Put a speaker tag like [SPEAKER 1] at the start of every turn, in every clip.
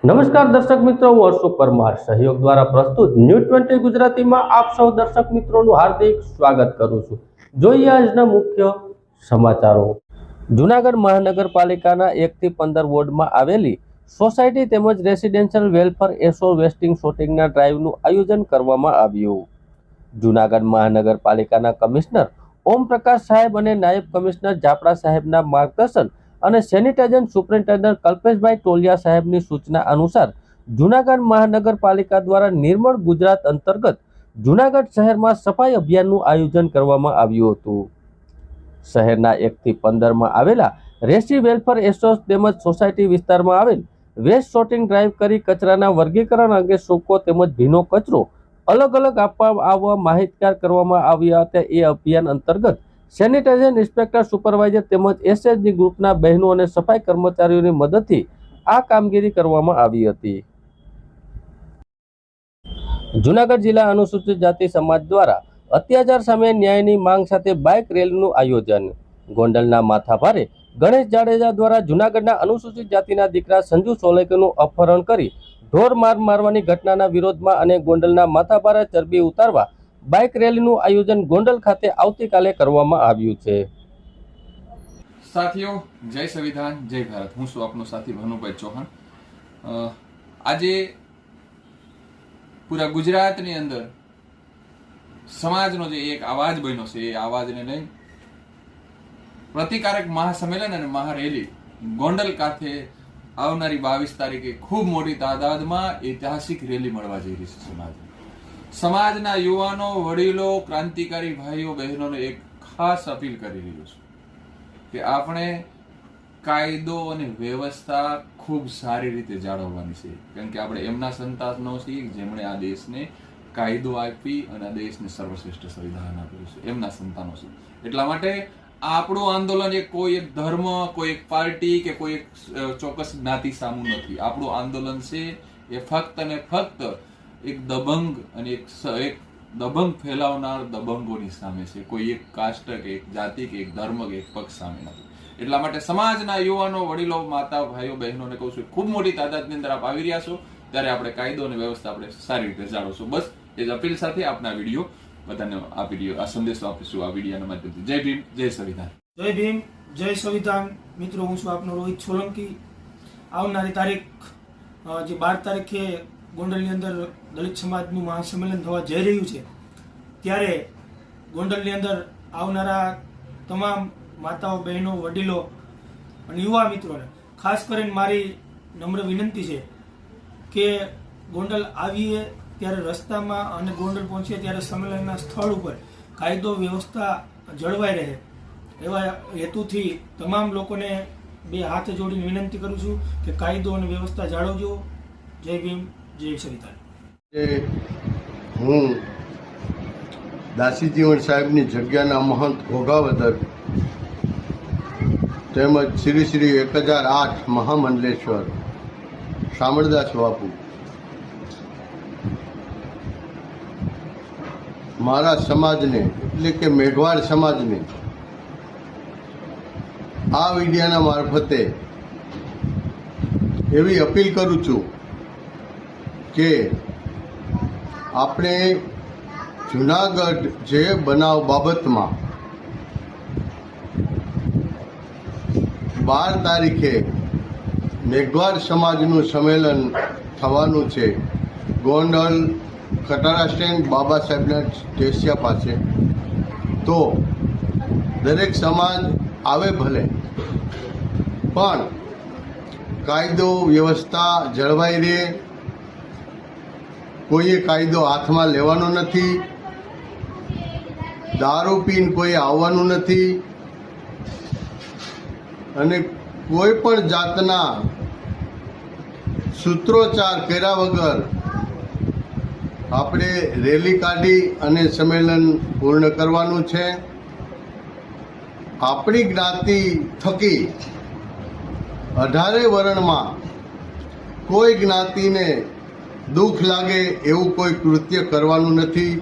[SPEAKER 1] નમસ્કાર દર્શક મિત્રો, હું હર્ષુ પરમાર સહયોગ દ્વારા પ્રસ્તુત ન્યૂઝ 20 ગુજરાતીમાં આપ સૌ દર્શક મિત્રોનું હાર્દિક સ્વાગત કરું છું। જોઈએ આજના મુખ્ય સમાચારો। જૂનાગઢ મહાનગરપાલિકાના 1 થી 15 વોર્ડમાં આવેલી સોસાયટી તેમજ રેસિડેન્શિયલ વેલફેર એસો વેસ્ટિંગ શૂટિંગના ડ્રાઈવનું આયોજન કરવામાં આવ્યું। જૂનાગઢ મહાનગરપાલિકાના કમિશનર ઓમ પ્રકાશ સાહેબ અને નાયબ કમિશનર જાપડા સાહેબના માર્ગદર્શન અને સેનિટાઇઝેશન સુપ્રિન્ટેન્ડન્ટ કલ્પેશભાઈ ટોલિયા સાહેબની સૂચના અનુસાર જૂનાગઢ મહાનગરપાલિકા દ્વારા નિર્મળ ગુજરાત અંતર્ગત જૂનાગઢ શહેરમાં સફાઈ અભિયાનનું આયોજન કરવામાં આવ્યું હતું। શહેરના 1 થી 15 માં આવેલા રેસી વેલફેર એસોસ તેમજ સોસાયટી વિસ્તારમાં આવેલ વેસ્ટ સોર્ટિંગ ડ્રાઈવ કરી કચરાના વર્ગીકરણ અંગે સૂકો તેમજ ભીનો કચરો અલગ અલગ આવવા માહિતગાર કરવામાં આવ્યા હતા। એ અભિયાન અંતર્ગત સેનિટાઇઝેશન ઇન્સ્પેક્ટર સુપરવાઇઝર તેમજ એસએસજી ગ્રુપના બહેનો અને સફાઈ કર્મચારીઓની મદદથી આ કામગીરી કરવામાં આવી હતી। જૂનાગઢ જિલ્લા અનુસૂચિત જાતિ સમાજ દ્વારા અત્યાચાર સામે ન્યાયની માંગ સાથે બાઇક રેલીનું આયોજન। ગોંડલના માથાભારે ગણેશ જાડેજા દ્વારા જૂનાગઢના અનુસૂચિત જાતિના દીકરા સંજુ સોલંકીનું અપહરણ કરી ઢોર મારવાની ઘટનાના વિરોધમાં અને ગોંડલના માથાભારે ચરબી ઉતારવા બાઇક રેલીનું આયોજન ગોંડલ ખાતે આવતીકાલે કરવામાં આવ્યું છે।
[SPEAKER 2] સાથીઓ, જય સંવિધાન, જય ભારત। હું છું આપનો સાથી ભાનુભાઈ ચૌહાણ। આજે પૂરા ગુજરાતની અંદર સમાજનો જે એક અવાજ બન્યો છે, એ અવાજને લઈ પ્રતિકારક મહાસંમેલન અને મહારેલી ગોંડલ ખાતે આવનારી 22 તારીખે ખૂબ મોટી તાદાદમાં ઐતિહાસિક રેલી મળવા જઈ રહી છે। સમાજના યુવાનો, વડીલો, ક્રાંતિકારી ભાઈઓ બહેનોને એક ખાસ અપીલ કરી રહ્યો છું કે આપણે કાયદો અને વ્યવસ્થા ખૂબ સારી રીતે જાળવવાની છે, કારણ કે આપણે એમના સંતાનો છીએ જેમણે આ દેશને કાયદો આપી અને આ દેશને સર્વશ્રેષ્ઠ સંવિધાન આપ્યું છે, એમના સંતાનો છે। એટલા માટે આપણું આંદોલન એ કોઈ એક ધર્મ, કોઈ એક પાર્ટી કે કોઈ એક ચોક્કસ જ્ઞાતિ સામું નથી। આપણું આંદોલન છે એ ફક્ત અને ફક્ત એક દબંગ અને એક દબંગ ફેલાવનાર દબંગોની સામે છે, કોઈ એક કાસ્ટ કે એક જાતિ કે એક ધર્મ કે એક પક્ષ સામે નથી। એટલા માટે સમાજના યુવાનો, વડીલો, માતા, ભાઈઓ, બહેનોને કહું છું, ખૂબ મોટી તાદાદની અંદર આપ આવી રહ્યા છો, ત્યારે આપણે કાયદો અને વ્યવસ્થા આપણે સારી રીતે જાળવશું। બસ એ જ અપીલ સાથે આપના વિડીયો બધાને આ સંદેશો આપીશું આ વિડીયોના માધ્યમથી। જય ભીમ, જય સંવિધાન।
[SPEAKER 3] જય ભીમ, જય સંવિધાન। મિત્રો, હું છું આપનો રોહિત સોલંકી। આવનારી તારીખ જે 12 તારીખે ગોંડલની અંદર દલિત સમાજનું મહાસંમેલન થવા જઈ રહ્યું છે, ત્યારે ગોંડલની અંદર આવનારા તમામ માતાઓ, બહેનો, વડીલો અને યુવા મિત્રોને ખાસ કરીને મારી નમ્ર વિનંતી છે કે ગોંડલ આવીએ ત્યારે રસ્તામાં અને ગોંડલ પહોંચીએ ત્યારે સંમેલનના સ્થળ ઉપર કાયદો વ્યવસ્થા જળવાઈ રહે એવા હેતુથી તમામ લોકોને બે હાથ જોડીને વિનંતી કરું છું કે કાયદો અને વ્યવસ્થા જાળવજો। જય ભીમ, જય સંવિધાન।
[SPEAKER 4] હું દાસી જીવન સાહેબની જગ્યાના મહંત ઘોઘાવદર તેમજ શ્રી શ્રી 1008 મહામંડલેશ્વર શામળદાસ બાપુ મારા સમાજને એટલે કે મેઘવાળ સમાજને આ વિડિયાના મારફતે એવી અપીલ કરું છું કે આપણે જૂનાગઢ જે બનાવ બાબતમાં 12 તારીખે મેઘવાળ સમાજનું સંમેલન થવાનું છે ગોંડલ ખટારા સ્ટેન્ડ બાબા સાહેબના ટેસિયા પાસે। તો દરેક સમાજ આવે ભલે, પણ કાયદો વ્યવસ્થા જળવાઈ રહે, કોઈએ કાયદો હાથમાં લેવાનો નથી, દારૂ પીને કોઈ આવવાનું નથી અને કોઈ પણ જાતના સૂત્રોચ્ચાર કર્યા વગર આપણે રેલી કાઢી અને સંમેલન પૂર્ણ કરવાનું છે। આપણી જ્ઞાતિ થકી 18 વર્ણમાં કોઈ જ્ઞાતિને દુઃખ લાગે એવું કોઈ કૃત્ય કરવાનું નથી।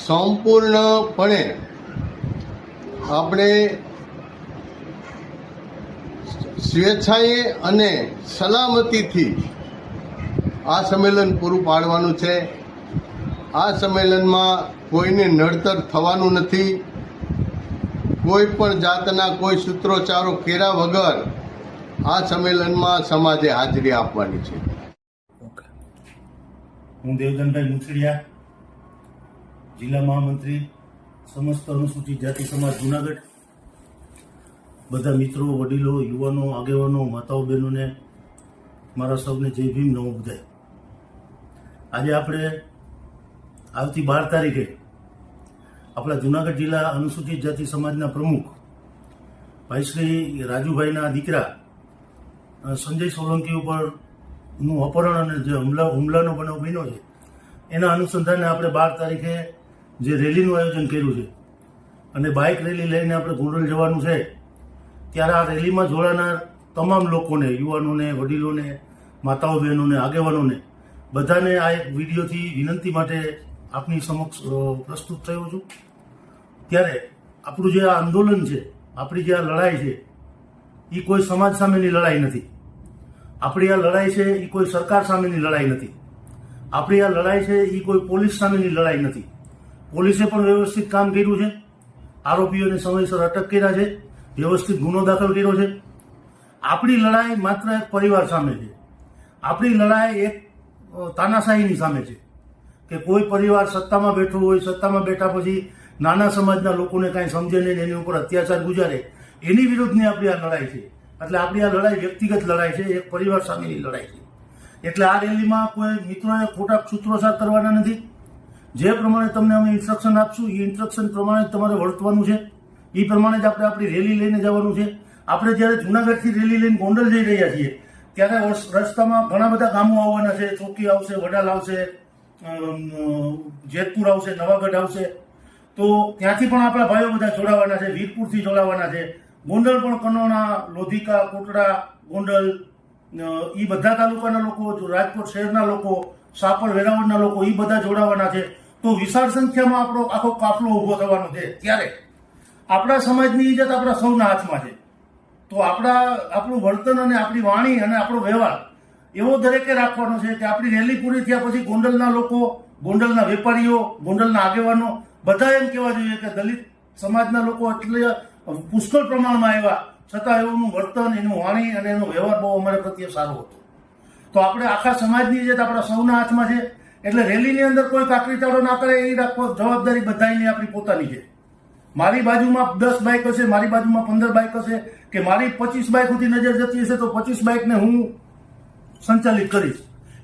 [SPEAKER 4] સંપૂર્ણપણે આપણે સ્વેચ્છાએ અને સલામતીથી આ સંમેલન પૂરું પાડવાનું છે. આ સંમેલનમાં કોઈને નડતર થવાનું નથી. કોઈ પણ જાતના કોઈ સૂત્રોચ્ચારો કર્યા વગર આ સંમેલનમાં સમાજે હાજરી આપવાની છે.
[SPEAKER 5] હું દેવધનભાઈ મુછડિયા, જિલ્લા મહામંત્રી સમસ્ત અનુસૂચિત જાતિ સમાજ જુનાગઢ. બધા મિત્રો, વડીલો, યુવાનો, આગેવાનો, માતાઓ, બહેનોને મારા સૌને જય ભીમ, નમો બુદ્ધાય. આજે આપણે આવતી 12 તારીખે આપણા જુનાગઢ જિલ્લા અનુસૂચિત જાતિ સમાજના પ્રમુખ ભાઈ શ્રી રાજુભાઈના દીકરા સંજય સોલંકી ઉપરનું અપહરણ અને જે હુમલાનો બનાવ બન્યો છે એના અનુસંધાને આપણે 12 તારીખે જે રેલીનું આયોજન કર્યું છે અને બાઇક રેલી લઈને આપણે ગોંડલ જવાનું છે, ત્યારે આ રેલીમાં જોડાનાર તમામ લોકોને, યુવાનોને, વડીલોને, માતાઓ, બહેનોને, આગેવાનોને બધાને આ એક વિડીયોથી વિનંતી માટે આપની સમક્ષ પ્રસ્તુત થયો છું. ત્યારે આપણું જે આ આંદોલન છે, આપણી જે આ લડાઈ છે, એ કોઈ સમાજ સામેની લડાઈ નથી. આપણી આ લડાઈ છે એ કોઈ સરકાર સામેની લડાઈ નથી. આપણી આ લડાઈ છે એ કોઈ પોલીસ સામેની લડાઈ નથી. પોલીસે પણ વ્યવસ્થિત કામ કર્યું છે, આરોપીઓને સમયસર અટક કર્યા છે, વ્યવસ્થિત ગુનો દાખલ કર્યો છે. આપણી લડાઈ માત્ર એક પરિવાર સામે છે. આપણી લડાઈ એક તાનાશાહીની સામે છે કે કોઈ પરિવાર સત્તામાં બેઠો હોય, સત્તામાં બેઠા પછી નાના સમાજના લોકોને કાંઈ સમજે નહીં, એની ઉપર અત્યાચાર ગુજારે, એની વિરુદ્ધની આપણી આ લડાઈ છે. એટલે આપણી આ લડાઈ વ્યક્તિગત લડાઈ છે, એક પરિવાર સામેની લડાઈ છે. એટલે આ રેલીમાં કોઈ મિત્રોએ ખોટા સૂત્રોચ્ચાર કરવાના નથી. જે પ્રમાણે તમને અમે ઇન્સ્ટ્રક્શન આપશું એ ઇન્સ્ટ્રક્શન પ્રમાણે તમારે વર્તવાનું છે. એ પ્રમાણે જ આપણે આપણી રેલી લઈને જવાનું છે. આપણે જ્યારે જુનાગઢથી રેલી લઈને ગોંડલ જઈ રહ્યા છીએ ત્યારે રસ્તામાં ઘણા બધા ગામો આવવાના છે. ચોકી આવશે, વડાલ આવશે, જેતપુર આવશે, નવાગઢ આવશે. તો ત્યાંથી પણ આપણા ભાઈઓ બધા જોડાવાના છે. વીરપુરથી જોડાવાના છે. ગોંડલ પણ કનોણા, લોધિકા, કોટડા, ગોંડલ એ બધા તાલુકાના લોકો, રાજકોટ શહેરના લોકો, સાપર, વેરાવળના લોકો એ બધા જોડાવાના છે. તો વિશાળ સંખ્યામાં આપણો આખો કાફલો ઉભો થવાનો છે. ત્યારે આપણા સમાજની ઇજ્જત આપણા સૌના હાથમાં છે. તો આપણું વર્તન અને આપણી વાણી અને આપણો વ્યવહાર એવો દરેકે રાખવાનો છે કે આપણી રેલી પૂરી થયા પછી ગોંડલના લોકો, ગોંડલના વેપારીઓ, ગોંડલના આગેવાનો બધા એમ કહેવા જોઈએ કે દલિત સમાજના લોકો એટલે પુષ્કળ પ્રમાણમાં આવ્યા છતાં એનું વર્તન, એનું વાણી અને એનો વ્યવહાર બહુ અમારા પ્રત્યે સારો હતો. તો આપણે આખા સમાજની ઇજ્જત આપણા સૌના હાથમાં છે. એટલે રેલીની અંદર કોઈ કાકરીચાળો ના કરે એ રાખવો જવાબદારી બધાની આપણી પોતાની છે. મારી બાજુમાં 10 બાઇક હશે, મારી બાજુમાં 15 બાઇક હશે કે મારી 25 બાઇક સુધી નજર જતી હશે તો 25 બાઇકને હું સંચાલિત કરીશ.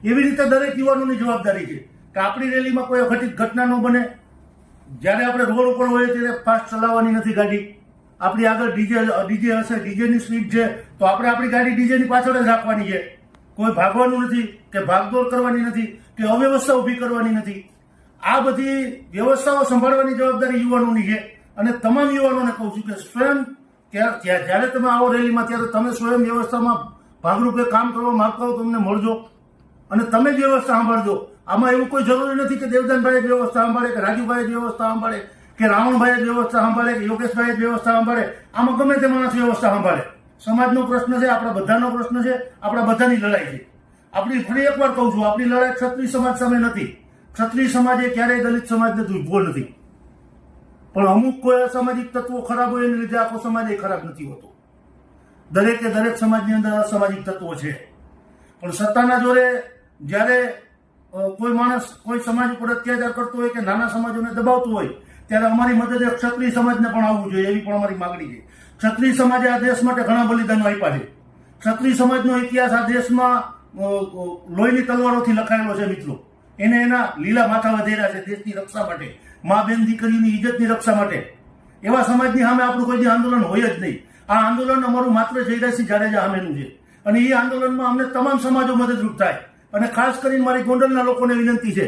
[SPEAKER 5] એવી રીતે દરેક યુવાનોની જવાબદારી છે કે આપણી રેલીમાં કોઈ અઘટિત ઘટના ન બને. જ્યારે આપણે રોડ ઉપર હોઈએ ત્યારે ફાસ્ટ ચલાવવાની નથી ગાડી. આપણી આગળ ડીજે હશે, ડીજેની સ્પીડ છે તો આપણે આપણી ગાડી ડીજેની પાછળ જ રાખવાની છે. કોઈ ભાગવાનું નથી કે ભાગદોડ કરવાની નથી કે અવ્યવસ્થા ઊભી કરવાની નથી. આ બધી વ્યવસ્થાઓ સંભાળવાની જવાબદારી યુવાનોની છે. અને તમામ યુવાનોને કહું છું કે સ્વયં જ્યારે તમે આવો રેલીમાં ત્યારે તમે સ્વયં વ્યવસ્થામાં ભાગરૂપે કામ કરવા માંગતા હો તમને મળજો અને તમે જ વ્યવસ્થા સાંભળજો. આમાં એવું કોઈ જરૂરી નથી કે દેવદાનભાઈ જ વ્યવસ્થા સાંભળે, કે રાજુભાઈ જ વ્યવસ્થા સાંભળે, કે રાવણભાઈ જ વ્યવસ્થા સાંભળે, કે યોગેશભાઈ જ વ્યવસ્થા સાંભળે. આમાં ગમે તે માણસ વ્યવસ્થા સાંભળે. સમાજનો પ્રશ્ન છે, આપણા બધાનો પ્રશ્ન છે, આપણા બધાની લડાઈ છે. આપણી ફરી એકવાર કહું છું, આપણી લડાઈ ક્ષત્રિય સમાજ સામે નથી. ક્ષત્રિય સમાજે ક્યારેય દલિત સમાજને ભૂલ નથી. પણ અમુક કોઈ અસામાજિક તત્વો ખરાબ હોય એને લીધે આખો સમાજ એ ખરાબ નથી હોતો. દરેકે દરેક સમાજની અંદર અસામાજિક તત્વો છે. પણ સત્તાના જોરે જ્યારે કોઈ માણસ કોઈ સમાજ ઉપર અત્યાચાર કરતો હોય કે નાના સમાજોને દબાવતો હોય ત્યારે અમારી મદદે ક્ષત્રિય સમાજને પણ આવવું જોઈએ એવી પણ અમારી માગણી છે. ક્ષત્રિય સમાજે આ દેશ માટે ઘણા બલિદાનો આપ્યા છે. ક્ષત્રિય સમાજનો ઇતિહાસ આ દેશમાં લોહીની તલવારોથી લખાયેલો છે મિત્રો. એને એના લીલા માથા વધેર્યા છે દેશની રક્ષા માટે, મા બેન દીકરીની ઇજ્જતની રક્ષા માટે. એવા સમાજની સામે આપણું કોઈ આંદોલન હોય જ નહીં. આ આંદોલન અમારું માત્ર જયરાજસિંહ જાડેજા સામેનું છે અને એ આંદોલનમાં અમને તમામ સમાજો મદદરૂપ થાય. અને ખાસ કરીને મારી ગોંડલના લોકોને વિનંતી છે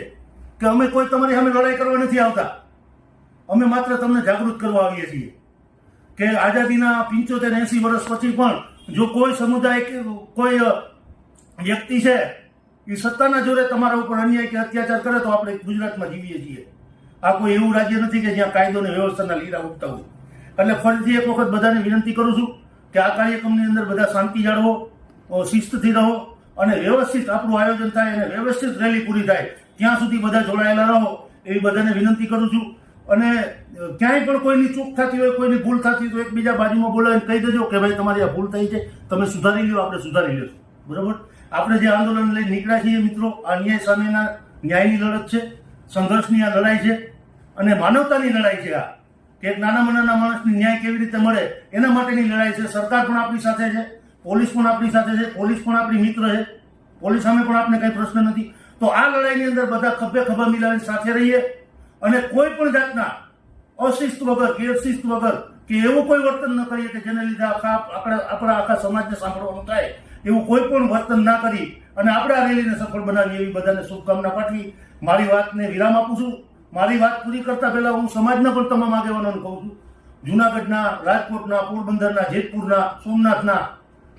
[SPEAKER 5] કે અમે કોઈ તમારી સામે લડાઈ કરવા નથી આવતા. અમે માત્ર તમને જાગૃત કરવા આવીએ છીએ કે આઝાદીના 75-80 વર્ષ પછી પણ જો કોઈ સમુદાય કે કોઈ વ્યક્તિ છે એ સત્તાના જોરે તમારા ઉપર અન્યાય કે અત્યાચાર કરે તો આપણે ગુજરાતમાં જીવીએ છીએ. આ કોઈ એવું રાજ્ય નથી કે જ્યાં કાયદો અને વ્યવસ્થાના લીરા ઉગતા હોય. એટલે ફરીથી એક વખત બધાને વિનંતી કરું છું કે આ કાર્યક્રમની અંદર બધા શાંતિ જાળવો, શિસ્તથી રહો, અને વ્યવસ્થિત આપણું આયોજન થાય અને વ્યવસ્થિત રેલી પૂરી થાય ત્યાં સુધી બધા જોડાયેલા રહો એવી બધાને વિનંતી કરું છું. અને ક્યાંય પણ કોઈની ચૂક થતી હોય, કોઈની ભૂલ થતી હોય તો એકબીજા બાજુમાં બોલાવીને કહી દેજો કે ભાઈ તમારી આ ભૂલ થઈ છે, તમે સુધારી લ્યો, આપણે સુધારી લઈશું. બરોબર? આપણે જે આંદોલન લઈને નીકળ્યા છીએ મિત્રો, આ ન્યાય સામેના ન્યાયની લડત છે, સંઘર્ષની આ લડાઈ છે અને માનવતાની લડાઈ છે. આ કે એક નાના માણસને ન્યાય કેવી રીતે મળે એના માટેની લડાઈ છે. સરકાર પણ આપણી સાથે છે, પોલીસ પણ આપણી સાથે છે, પોલીસ પણ આપણી મિત્ર છે, પોલીસ સામે પણ આપણે કઈ પ્રશ્ન નથી. તો આ લડાઈની અંદર બધા ખભે ખભા મિલાવીને સાથે રહીએ અને કોઈ પણ જાતના અશિસ્ત વગર, ગેરશિસ્ત વગર કે એવું કોઈ વર્તન ન કરીએ કે જેને લીધે આપણા આખા સમાજને સાંભળવાનું થાય એવું કોઈ પણ વર્તન ના કરી અને આપણે આ રેલીને સફળ બનાવીએ એવી બધાને શુભકામના પાઠવી મારી વાતને વિરામ આપું છું. મારી વાત પૂરી કરતા પહેલા હું સમાજના પણ તમામ આગેવાનોને કહું છું, જુનાગઢના, રાજકોટના, પોરબંદરના, જેતપુરના, સોમનાથના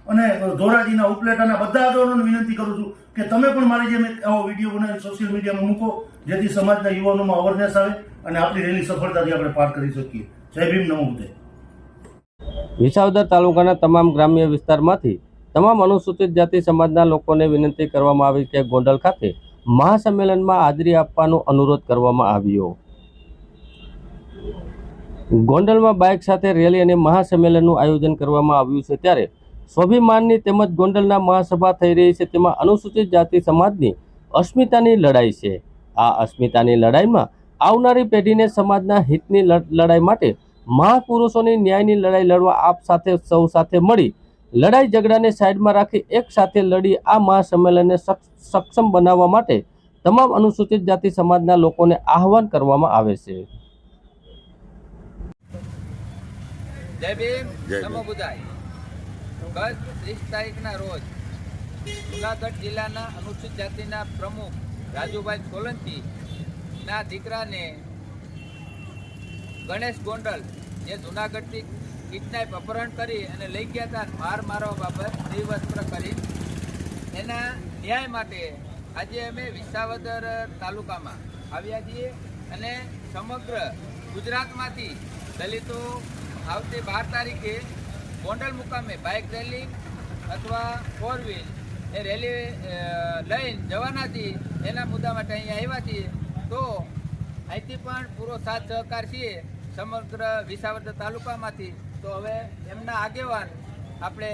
[SPEAKER 5] અને ધોરાજીના, ઉપલેટાના બધા આગેવાનોને વિનંતી કરું છું કે તમે પણ મારી જેમ આવો વિડીયો બનાવી સોશિયલ મીડિયામાં મૂકો જેથી સમાજના યુવાનોમાં અવેરનેસ આવે અને આપણી રેલી સફળતાથી આપણે પાર કરી શકીએ. જય ભીમ, નમો બુદ્ધાય.
[SPEAKER 1] વિસાવદર તાલુકાના તમામ ગ્રામ્ય વિસ્તારમાંથી તમામ અનુસૂચિત જાતિ સમાજના લોકોને વિનંતી કરવામાં આવી કે ગોંડલ ખાતે મહાસંમેલનમાં હાજરી આપવાનો અનુરોધ કરવામાં આવ્યો. ગોંડલમાં બાઇક સાથે રેલી અને મહાસંમેલનનું આયોજન કરવામાં આવ્યું છે ત્યારે સ્વાભિમાનની તેમજ ગોંડલના મહાસભા થઈ રહી છે, તેમાં અનુસૂચિત જાતિ સમાજની અસ્મિતાની લડાઈ છે. આ અસ્મિતાની લડાઈમાં આવનારી પેઢીને સમાજના હિતની લડાઈ માટે મહાપુરુષોની ન્યાયની લડાઈ લડવા આપ સાથે સૌ સાથે મળી લડાઈ ઝઘડાને સાઈડમાં રાખી એક સાથે લડી આ મહાસંમેલનને સક્ષમ બનાવવા માટે તમામ અનુસૂચિત જાતિ સમાજના લોકોને આહવાન કરવામાં આવે છે.
[SPEAKER 6] જય ભીમ, નમો બુદ્ધાય. ગત 30 તારીખના રોજ જુનાગઢ જિલ્લાના અનુસૂચિત જાતિના પ્રમુખ રાજુભાઈ સોલંકી ના દીકરાને ગણેશ ગોંડલ જે જુનાગઢથી કિડનેપ અપહરણ કરી અને લઈ ગયા હતા, માર મારવા બાબત નિવસ્ત્ર કરી એના ન્યાય માટે આજે અમે વિસાવદર તાલુકામાં આવ્યા છીએ અને સમગ્ર ગુજરાતમાંથી દલિતો આવતી 12 તારીખે ગોંડલ મુકામે બાઇક રેલી અથવા 4 વ્હીલ એ રેલી લઈને જવાના છીએ. એના મુદ્દા માટે અહીંયા આવ્યા છીએ. તો અહીંથી પણ પૂરો સાથ સહકાર છીએ સમગ્ર વિસાવદર તાલુકામાંથી. તો હવે એમના આગેવાન આપણે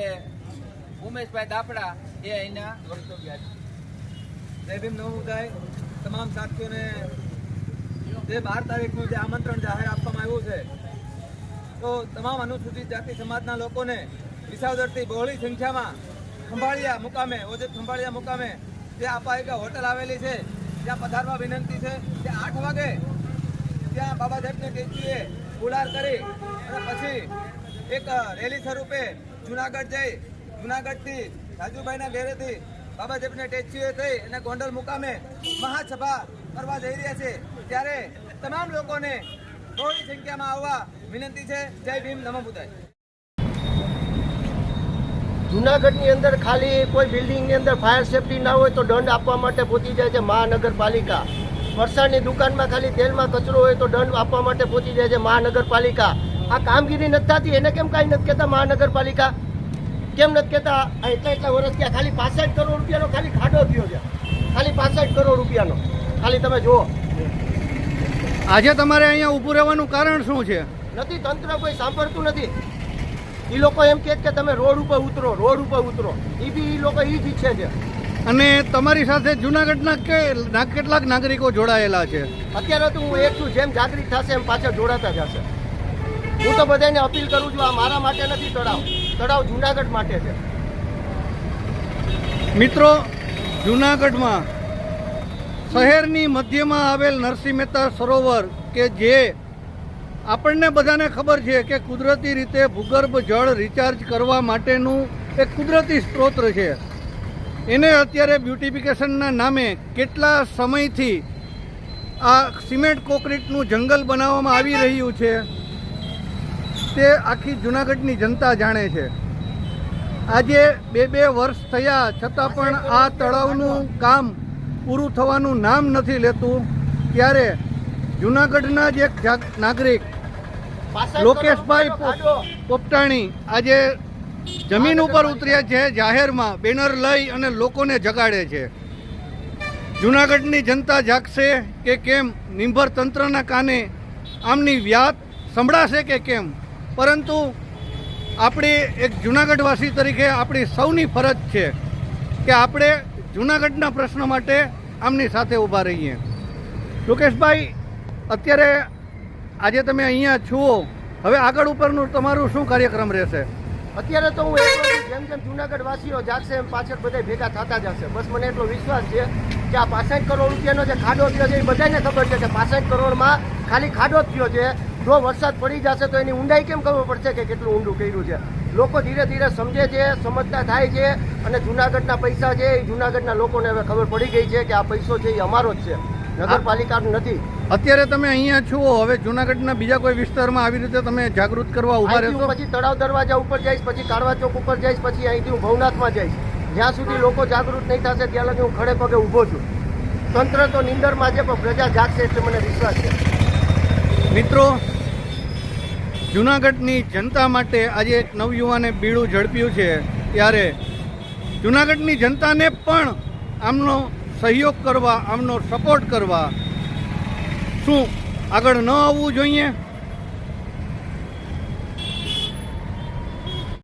[SPEAKER 6] ઉમેશભાઈ દાપડા એ અહીંના વક્તવ્ય છે.
[SPEAKER 7] જય ભીમ, નમો બુદ્ધાય. તમામ સાથીઓને જે 12 તારીખનું જે આમંત્રણ જાહેર આપવામાં આવ્યું છે, તો તમામ અનુસૂચિત જાતિ સમાજના લોકોને વિસાવદરથી બહોળી સંખ્યામાં ખંભાળિયા મુકામે, ઓજત ખંભાળિયા મુકામે જે અપાયકા હોટલ આવેલી છે ત્યાં પધારવા વિનંતી છે. ત્યાં 8 વાગે ત્યાં બાબા સાહેબની ટેચીએ ગુલાર કરી અને પછી એક રેલી સ્વરૂપે જુનાગઢ જઈ જુનાગઢથી રાજુભાઈના ઘેરેથી બાબા સાહેબને ટેચીએ થઈ અને ગોંડલ મુકામે મહાસભા કરવા જઈ રહ્યા છે. ત્યારે તમામ લોકોને બહોળી સંખ્યામાં આવવા વિનંતી છે. જય ભીમ, નમો બુદ્ધાય.
[SPEAKER 8] જુનાગઢની અંદર ખાલી કોઈ બિલ્ડિંગની અંદર ફાયર સેફટી ના હોય તો દંડ આપવા માટે પહોંચી જાય છે મહાનગરપાલિકા. વરસાદની દુકાનમાં ખાલી તેલમાં કચરો હોય તો દંડ આપવા માટે પહોંચી જાય છે મહાનગરપાલિકા. આ કામગીરી નથી થતી, એને કેમ કાંઈ નથી કહેતા મહાનગરપાલિકા? કેમ નથી કહેતા? એટલા વર્ષ ત્યાં ખાલી 65 કરોડ રૂપિયાનો ખાલી ખાડો થયો છે, ખાલી 65 કરોડ રૂપિયાનો. ખાલી તમે જુઓ.
[SPEAKER 9] આજે તમારે અહીંયા ઊભું રહેવાનું કારણ શું છે?
[SPEAKER 8] નથી, તંત્ર કોઈ સાંભળતું નથી. એ લોકો એમ કહે કે તમે રોડ ઉપર ઉતરો, રોડ ઉપર ઉતરો. એ બી એ લોકો એ જ ઈચ્છે છે.
[SPEAKER 9] અને તમારી સાથે જુનાગઢના કેટલાક નાગરિકો જોડાયેલા છે?
[SPEAKER 8] અત્યારે તો હું એક છું, જેમ જાગૃત થશે એમ પાછળ જોડાતા જશે. હું તો બધાને અપીલ કરું છું, આ મારા માટે નથી તળાવ જુનાગઢ માટે છે.
[SPEAKER 9] મિત્રો, જુનાગઢમાં શહેરની મધ્યમાં આવેલ નરસિંહ મહેતા સરોવર કે જે આપણને બધાને ખબર છે કે કુદરતી રીતે ભૂગર્ભ જળ રિચાર્જ કરવા માટેનું એક કુદરતી સ્ત્રોત છે, એને અત્યારે બ્યુટિફિકેશનના નામે કેટલા સમયથી આ સિમેન્ટ કોન્ક્રીટનું જંગલ બનાવવામાં આવી રહ્યું છે તે આખી જુનાગઢની જનતા જાણે છે. આજે 2 વર્ષ થયા છતાં પણ આ તળાવનું કામ પૂરું થવાનું નામ નથી લેતું. ત્યારે જુનાગઢના જ એક નાગરિક લોકેશભાઈ પોપટાણી આજે જમીન ઉપર ઉતર્યા છે, જાહેરમાં બેનર લઈ અને લોકોને જગાડે છે. જૂનાગઢની જનતા જાગશે કે કેમ, નિંભર તંત્રના કાને આમની વ્યાત સંભળાશે કે કેમ, પરંતુ આપણે એક જૂનાગઢવાસી તરીકે આપણી સૌની ફરજ છે કે આપણે જૂનાગઢના પ્રશ્ન માટે આમની સાથે ઊભા રહીએ. લોકેશભાઈ, અત્યારે આજે તમે અહીંયા છો, હવે આગળ ઉપરનું તમારું શું કાર્યક્રમ રહેશે?
[SPEAKER 8] અત્યારે તો હું એટલો છું, જેમ જેમ જૂનાગઢ વાસીઓ જાગશે એમ પાછળ બધા ભેગા થતા જશે. બસ મને એટલો વિશ્વાસ છે કે આ 65 કરોડ રૂપિયાનો જે ખાડો થયો છે એ બધાને ખબર છે કે 65 કરોડમાં ખાલી ખાડો જ થયો છે. જો વરસાદ પડી જશે તો એની ઊંડાઈ કેમ ખબર પડશે કે કેટલું ઊંડું કર્યું છે. લોકો ધીરે ધીરે સમજે છે, સમજતા થાય છે, અને જૂનાગઢના પૈસા છે એ જૂનાગઢના લોકોને હવે ખબર પડી ગઈ છે કે આ પૈસો છે એ અમારો જ છે, નગરપાલિકાનું નથી.
[SPEAKER 9] અત્યારે તમે અહીંયા છો, હવે જૂનાગઢના બીજા કોઈ વિસ્તારમાં આવી રીતે તમે જાગૃત કરવા ઉભા રહેશો?
[SPEAKER 8] પછી તળાવ દરવાજા ઉપર જઈશ, પછી કાળવા ચોક ઉપર જઈશ, પછી અહીંથી હું ભવનાથમાં જઈશ. જ્યાં સુધી લોકો જાગૃત નહીં થશે ત્યાં લગી હું ખડે પગે ઊભો છું. તંત્ર તો નિંદરમાં છે, પણ પ્રજા જાગશે એટલે મને વિશ્વાસ છે.
[SPEAKER 9] મિત્રો, જૂનાગઢની જનતા માટે આજે એક નવયુવાને બીડું ઝડપ્યું છે, ત્યારે જૂનાગઢની જનતાને પણ આમનો સહયોગ કરવા, આમનો સપોર્ટ કરવા, શું આગળ ન આવવું જોઈએ?